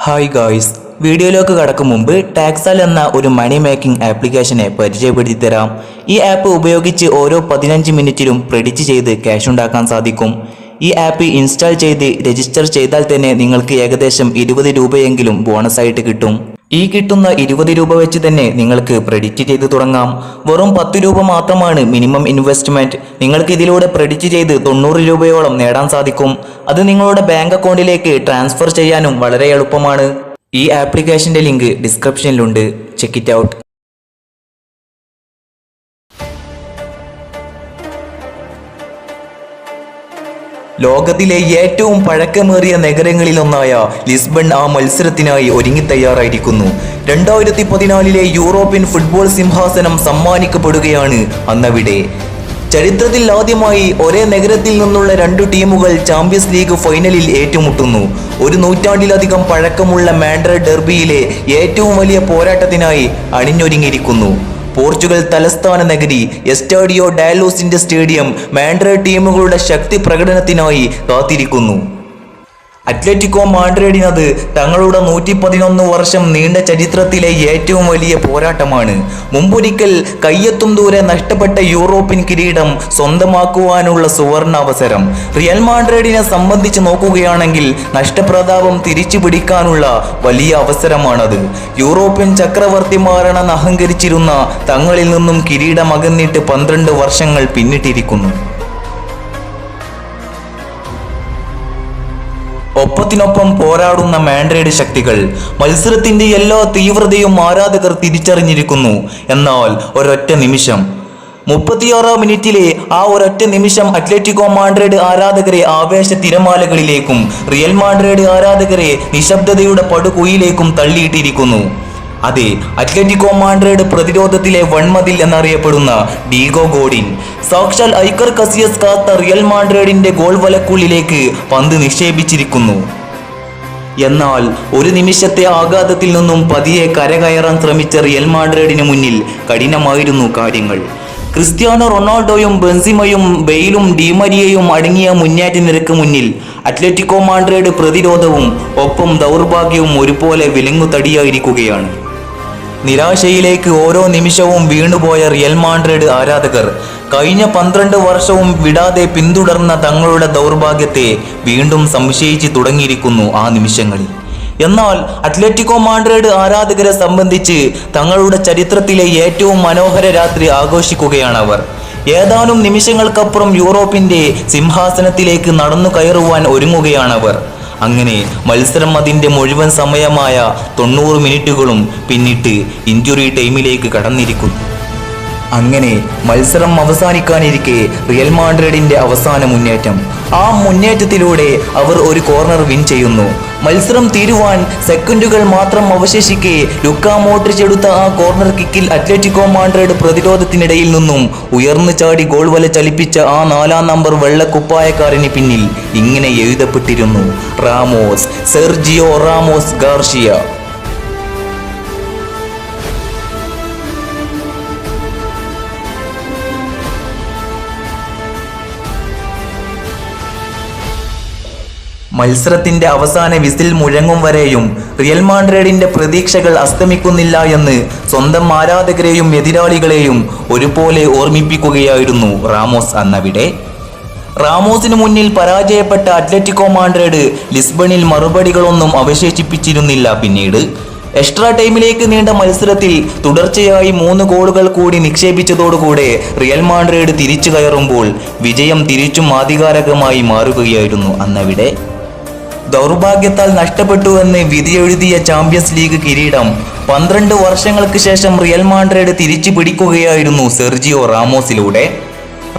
Hi guys, വീഡിയോയിലേക്ക് കടക്കും മുമ്പ് ടാക്സൽ എന്ന ഒരു മണി മേക്കിംഗ് ആപ്ലിക്കേഷനെ പരിചയപ്പെടുത്തി തരാം. ഈ ആപ്പ് ഉപയോഗിച്ച് ഓരോ 15 മിനിറ്റിലും പ്രെഡിക്റ്റ് ചെയ്ത് ക്യാഷ് ഉണ്ടാക്കാൻ സാധിക്കും. ഈ ആപ്പ് ഇൻസ്റ്റാൾ ചെയ്ത് രജിസ്റ്റർ ചെയ്താൽ തന്നെ നിങ്ങൾക്ക് ഏകദേശം 20 രൂപയെങ്കിലും ബോണസായിട്ട് കിട്ടും. ഈ കിട്ടുന്ന 20 രൂപ വെച്ച് തന്നെ നിങ്ങൾക്ക് പ്രെഡിക്റ്റ് ചെയ്ത് തുടങ്ങാം. വെറും 10 രൂപ മാത്രമാണ് മിനിമം ഇൻവെസ്റ്റ്മെന്റ്. നിങ്ങൾക്ക് ഇതിലൂടെ പ്രെഡിക്റ്റ് ചെയ്ത് 90 രൂപയോളം നേടാൻ സാധിക്കും. അത് നിങ്ങളുടെ ബാങ്ക് അക്കൗണ്ടിലേക്ക് ട്രാൻസ്ഫർ ചെയ്യാനും വളരെ എളുപ്പമാണ്. ഈ ആപ്ലിക്കേഷന്റെ ലിങ്ക് ഡിസ്ക്രിപ്ഷനിലുണ്ട്. Check it out. ലോകത്തിലെ ഏറ്റവും പഴക്കമേറിയ നഗരങ്ങളിലൊന്നായ ലിസ്ബൺ ആ മത്സരത്തിനായി ഒരുങ്ങിത്തയ്യാറായിരിക്കുന്നു. 2014 യൂറോപ്യൻ ഫുട്ബോൾ സിംഹാസനം സമ്മാനിക്കപ്പെടുകയാണ് അന്നവിടെ. ചരിത്രത്തിൽ ആദ്യമായി ഒരേ നഗരത്തിൽ നിന്നുള്ള 2 ടീമുകൾ ചാമ്പ്യൻസ് ലീഗ് ഫൈനലിൽ ഏറ്റുമുട്ടുന്നു. ഒരു നൂറ്റാണ്ടിലധികം പഴക്കമുള്ള മാഡ്രിഡ് ഡെർബിയിലെ ഏറ്റവും വലിയ പോരാട്ടത്തിനായി അണിഞ്ഞൊരുങ്ങിയിരിക്കുന്നു. പോർച്ചുഗൽ തലസ്ഥാന നഗരി എസ്റ്റാഡിയോ ഡാലോസിന്റെ സ്റ്റേഡിയം മാഡ്രിഡ് ടീമുകളുടെ ശക്തി പ്രകടനത്തിനായി കാത്തിരിക്കുന്നു. അത്ലറ്റിക്കോ മാഡ്രിഡിനത് തങ്ങളുടെ 111 വർഷം നീണ്ട ചരിത്രത്തിലെ ഏറ്റവും വലിയ പോരാട്ടമാണ്. മുമ്പൊരിക്കൽ കയ്യെത്തും ദൂരെ നഷ്ടപ്പെട്ട യൂറോപ്യൻ കിരീടം സ്വന്തമാക്കുവാനുള്ള സുവർണ അവസരം. റിയൽ മാഡ്രിഡിനെ സംബന്ധിച്ച് നോക്കുകയാണെങ്കിൽ നഷ്ടപ്രതാപം തിരിച്ചു പിടിക്കാനുള്ള വലിയ അവസരമാണത്. യൂറോപ്യൻ ചക്രവർത്തിമാരെന്ന് അഹങ്കരിച്ചിരുന്ന തങ്ങളിൽ നിന്നും കിരീടം അകന്നിട്ട് 12 വർഷങ്ങൾ പിന്നിട്ടിരിക്കുന്നു. ഒപ്പത്തിനൊപ്പം പോരാടുന്ന മാഡ്രിഡ് ശക്തികൾ. മത്സരത്തിന്റെ എല്ലാ തീവ്രതയും ആരാധകർ തിരിച്ചറിഞ്ഞിരിക്കുന്നു. എന്നാൽ ഒരൊറ്റ നിമിഷം, 36 മിനിറ്റിലെ ആ ഒരൊറ്റ നിമിഷം അത്ലറ്റിക്കോ മാഡ്രിഡ് ആരാധകരെ ആവേശ തിരമാലകളിലേക്കും റിയൽ മാഡ്രിഡ് ആരാധകരെ നിശബ്ദതയുടെ പടുകുയിലേക്കും തള്ളിയിട്ടിരിക്കുന്നു. അതെ, അത്ലറ്റിക്കോ മാഡ്രിഡ് പ്രതിരോധത്തിലെ വൺമതിൽ എന്നറിയപ്പെടുന്ന ഡീഗോ ഗോഡിൻ സാക്ഷാൽ ഐക്കർ കസിയസ് കാത്ത റിയൽ മാഡ്രിഡിന്റെ ഗോൾ വലക്കുള്ളിലേക്ക് പന്ത് നിക്ഷേപിച്ചിരിക്കുന്നു. എന്നാൽ ഒരു നിമിഷത്തെ ആഘാതത്തിൽ നിന്നും പതിയെ കരകയറാൻ ശ്രമിച്ച റിയൽ മാഡ്രിഡിന് മുന്നിൽ കഠിനമായിരുന്നു കാര്യങ്ങൾ. ക്രിസ്ത്യാനോ റൊണാൾഡോയും ബെൻസിമയും ബെയിലും ഡിമരിയയും അടങ്ങിയ മുന്നേറ്റ നിരക്ക് മുന്നിൽ അത്ലറ്റിക്കോ മാഡ്രിഡ് പ്രതിരോധവും ഒപ്പം ദൗർഭാഗ്യവും ഒരുപോലെ വിലങ്ങുതടിയായിരിക്കുകയാണ്. നിരാശയിലേക്ക് ഓരോ നിമിഷവും വീണുപോയ റിയൽ മാഡ്രിഡ് ആരാധകർ കഴിഞ്ഞ 12 വർഷവും വിടാതെ പിന്തുടർന്ന തങ്ങളുടെ ദൗർഭാഗ്യത്തെ വീണ്ടും സംശയിച്ചു തുടങ്ങിയിരിക്കുന്നു ആ നിമിഷങ്ങളിൽ. എന്നാൽ അത്ലറ്റിക്കോ മാഡ്രിഡ് ആരാധകരെ സംബന്ധിച്ച് തങ്ങളുടെ ചരിത്രത്തിലെ ഏറ്റവും മനോഹര രാത്രി ആഘോഷിക്കുകയാണ് അവർ. ഏതാനും നിമിഷങ്ങൾക്കപ്പുറം യൂറോപ്പിന്റെ സിംഹാസനത്തിലേക്ക് നടന്നു കയറുവാൻ ഒരുങ്ങുകയാണവർ. അങ്ങനെ മത്സരം അതിൻ്റെ മുഴുവൻ സമയമായ 90 മിനിറ്റുകളും പിന്നിട്ട് ഇഞ്ചുറി ടൈമിലേക്ക് കടന്നിരിക്കുന്നു. അങ്ങനെ മത്സരം അവസാനിക്കാനിരിക്കെ റിയൽ മാഡ്രിഡിന്റെ അവസാന മുന്നേറ്റം. ആ മുന്നേറ്റത്തിലൂടെ അവർ ഒരു കോർണർ വിൻ ചെയ്യുന്നു. മത്സരം തീരുവാൻ സെക്കൻഡുകൾ മാത്രം അവശേഷിക്കെ ലുക്കാ മോഡ്രിച്ച് എടുത്ത ആ കോർണർ കിക്കിൽ അത്ലറ്റിക്കോ മാഡ്രിഡ് പ്രതിരോധത്തിനിടയിൽ നിന്നും ഉയർന്നു ചാടി ഗോൾ വല ചലിപ്പിച്ച ആ 4-ാം നമ്പർ വെള്ളക്കുപ്പായക്കാരന് പിന്നിൽ ഇങ്ങനെ എഴുതപ്പെട്ടിരുന്നു: റാമോസ്, സെർജിയോ റാമോസ് ഗാർഷിയ. മത്സരത്തിന്റെ അവസാന വിസിൽ മുഴങ്ങും വരെയും റിയൽ മാഡ്രിഡിന്റെ പ്രതീക്ഷകൾ അസ്തമിക്കുന്നില്ല എന്ന് സ്വന്തം ആരാധകരെയും എതിരാളികളെയും ഒരുപോലെ ഓർമ്മിപ്പിക്കുകയായിരുന്നു റാമോസ് അന്നവിടെ. റാമോസിന് മുന്നിൽ പരാജയപ്പെട്ട അത്ലറ്റിക്കോ മാഡ്രിഡ് ലിസ്ബണിൽ മറുപടികളൊന്നും അവശേഷിപ്പിച്ചിരുന്നില്ല. പിന്നീട് എക്സ്ട്രാ ടൈമിലേക്ക് നീണ്ട മത്സരത്തിൽ തുടർച്ചയായി 3 ഗോളുകൾ കൂടി നിക്ഷേപിച്ചതോടുകൂടെ റിയൽ മാഡ്രിഡ് തിരിച്ചു കയറുമ്പോൾ വിജയം തിരിച്ചും ആധികാരികമായി മാറുകയായിരുന്നു അന്നവിടെ. ദൗർഭാഗ്യത്താൽ നഷ്ടപ്പെട്ടുവെന്ന് വിധിയെഴുതിയ ചാമ്പ്യൻസ് ലീഗ് കിരീടം 12 വർഷങ്ങൾക്ക് ശേഷം റിയൽ മാഡ്രിഡ് തിരിച്ചു പിടിക്കുകയായിരുന്നു സെർജിയോ റാമോസിലൂടെ.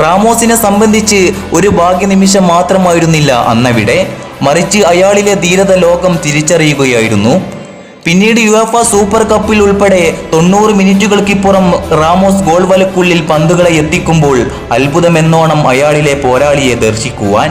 റാമോസിനെ സംബന്ധിച്ച് ഒരു ഭാഗ്യനിമിഷം മാത്രമായിരുന്നില്ല അന്നവിടെ, മറിച്ച് അയാളിലെ ധീരത ലോകം തിരിച്ചറിയുകയായിരുന്നു. പിന്നീട് യുവേഫ സൂപ്പർ കപ്പിൽ ഉൾപ്പെടെ 90 മിനിറ്റുകൾക്കിപ്പുറം റാമോസ് ഗോൾ വലക്കുള്ളിൽ പന്തുകളെ എത്തിക്കുമ്പോൾ അത്ഭുതമെന്നോണം അയാളിലെ പോരാളിയെ ദർശിക്കുവാൻ.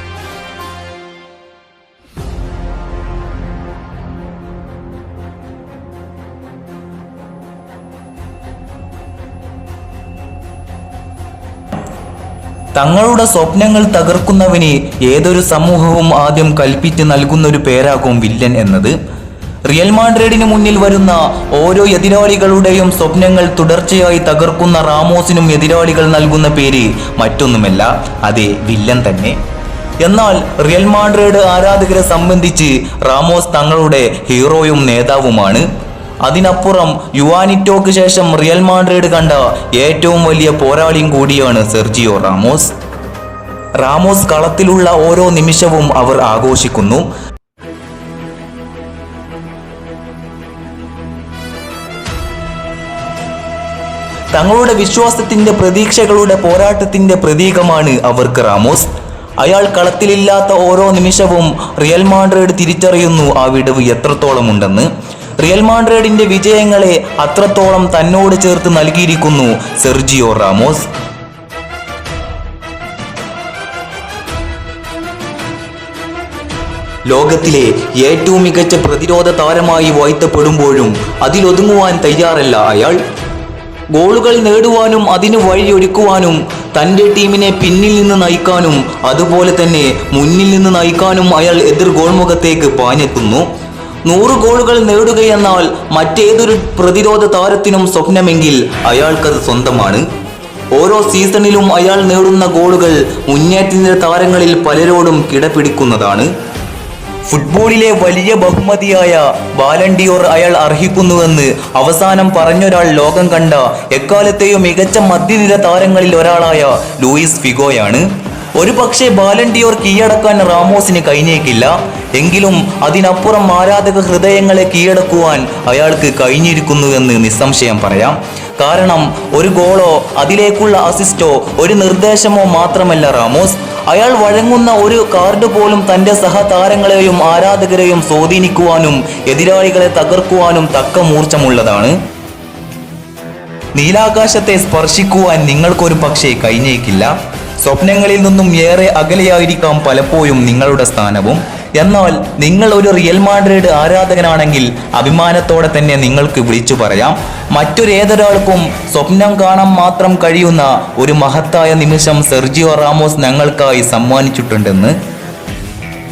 തങ്ങളുടെ സ്വപ്നങ്ങൾ തകർക്കുന്നവന് ഏതൊരു സമൂഹവും ആദ്യം കൽപ്പിച്ച് നൽകുന്നൊരു പേരാകും വില്ലൻ എന്നത്. റിയൽ മാഡ്രിഡിന് മുന്നിൽ വരുന്ന ഓരോ എതിരാളികളുടെയും സ്വപ്നങ്ങൾ തുടർച്ചയായി തകർക്കുന്ന റാമോസിനും എതിരാളികൾ നൽകുന്ന പേര് മറ്റൊന്നുമല്ല, അതെ, വില്ലൻ തന്നെ. എന്നാൽ റിയൽ മാഡ്രിഡ് ആരാധകരെ സംബന്ധിച്ച് റാമോസ് തങ്ങളുടെ ഹീറോയും നേതാവുമാണ്. അതിനപ്പുറം യുവാനിറ്റോക്ക് ശേഷം റിയൽ മാഡ്രിഡ് കണ്ട ഏറ്റവും വലിയ പോരാളിയും കൂടിയാണ് സെർജിയോ റാമോസ്. റാമോസ് കളത്തിലുള്ള ഓരോ നിമിഷവും അവർ ആഘോഷിക്കുന്നു. തങ്ങളുടെ വിശ്വാസത്തിന്റെ പ്രതീക്ഷകളുടെ പോരാട്ടത്തിന്റെ പ്രതീകമാണ് അവർക്ക് റാമോസ്. അയാൾ കളത്തിലില്ലാത്ത ഓരോ നിമിഷവും റിയൽ മാഡ്രിഡ് തിരിച്ചറിയുന്നു ആ വിടവ് എത്രത്തോളം ഉണ്ടെന്ന്. റിയൽ മാഡ്രിഡിന്റെ വിജയങ്ങളെ അത്രത്തോളം തന്നോട് ചേർത്ത് നൽകിയിരിക്കുന്നു സെർജിയോ റാമോസ്. ലോകത്തിലെ ഏറ്റവും മികച്ച പ്രതിരോധ താരമായി വാഴ്ത്തപ്പെടുമ്പോഴും അതിലൊതുങ്ങുവാൻ തയ്യാറല്ല അയാൾ. ഗോളുകൾ നേടുവാനും അതിന് വഴിയൊരുക്കുവാനും തൻ്റെ ടീമിനെ പിന്നിൽ നിന്ന് നയിക്കാനും അതുപോലെ തന്നെ മുന്നിൽ നിന്ന് നയിക്കാനും അയാൾ എതിർ ഗോൾമുഖത്തേക്ക് പാഞ്ഞെത്തുന്നു. 100 ഗോളുകൾ നേടുകയെന്നാൽ മറ്റേതൊരു പ്രതിരോധ താരത്തിനും സ്വപ്നമെങ്കിൽ അയാൾക്കത് സ്വന്തമാണ്. ഓരോ സീസണിലും അയാൾ നേടുന്ന ഗോളുകൾ മുന്നേറ്റ താരങ്ങളിൽ പലരോടും കിടപിടിക്കുന്നതാണ്. ഫുട്ബോളിലെ വലിയ ബഹുമതിയായ ബാലൻഡിയോർ അയാൾ അർഹിക്കുന്നുവെന്ന് അവസാനം പറഞ്ഞൊരാൾ ലോകം കണ്ട എക്കാലത്തെയും മികച്ച മധ്യനിര താരങ്ങളിൽ ഒരാളായ ലൂയിസ് ഫിഗോയാണ്. ഒരു പക്ഷേ ബാലൻഡിയോർ കീഴടക്കാൻ റാമോസിന് കഴിഞ്ഞേക്കില്ല, എങ്കിലും അതിനപ്പുറം ആരാധക ഹൃദയങ്ങളെ കീഴടക്കുവാൻ അയാൾക്ക് കഴിഞ്ഞിരിക്കുന്നുവെന്ന് നിസ്സംശയം പറയാം. കാരണം ഒരു ഗോളോ അതിലേക്കുള്ള അസിസ്റ്റോ ഒരു നിർദ്ദേശമോ മാത്രമല്ല റാമോസ്. അയാൾ വഴങ്ങുന്ന ഒരു കാർഡ് പോലും തൻ്റെ സഹതാരങ്ങളെയും ആരാധകരെയും സ്വാധീനിക്കുവാനും എതിരാളികളെ തകർക്കുവാനും തക്ക മൂർച്ചമുള്ളതാണ്. നീലാകാശത്തെ സ്പർശിക്കുവാൻ നിങ്ങൾക്കൊരു പക്ഷേ കഴിഞ്ഞേക്കില്ല. സ്വപ്നങ്ങളിൽ നിന്നും ഏറെ അകലെയായിരിക്കാം പലപ്പോഴും നിങ്ങളുടെ സ്ഥാനവും. എന്നാൽ നിങ്ങൾ ഒരു റിയൽ മാഡ്രിഡ് ആരാധകനാണെങ്കിൽ അഭിമാനത്തോടെ തന്നെ നിങ്ങൾക്ക് വിളിച്ചു പറയാം, മറ്റൊരേതൊരാൾക്കും സ്വപ്നം കാണാൻ മാത്രം കഴിയുന്ന ഒരു മഹത്തായ നിമിഷം സെർജിയോ റാമോസ് ഞങ്ങൾക്കായി സമ്മാനിച്ചിട്ടുണ്ടെന്ന്.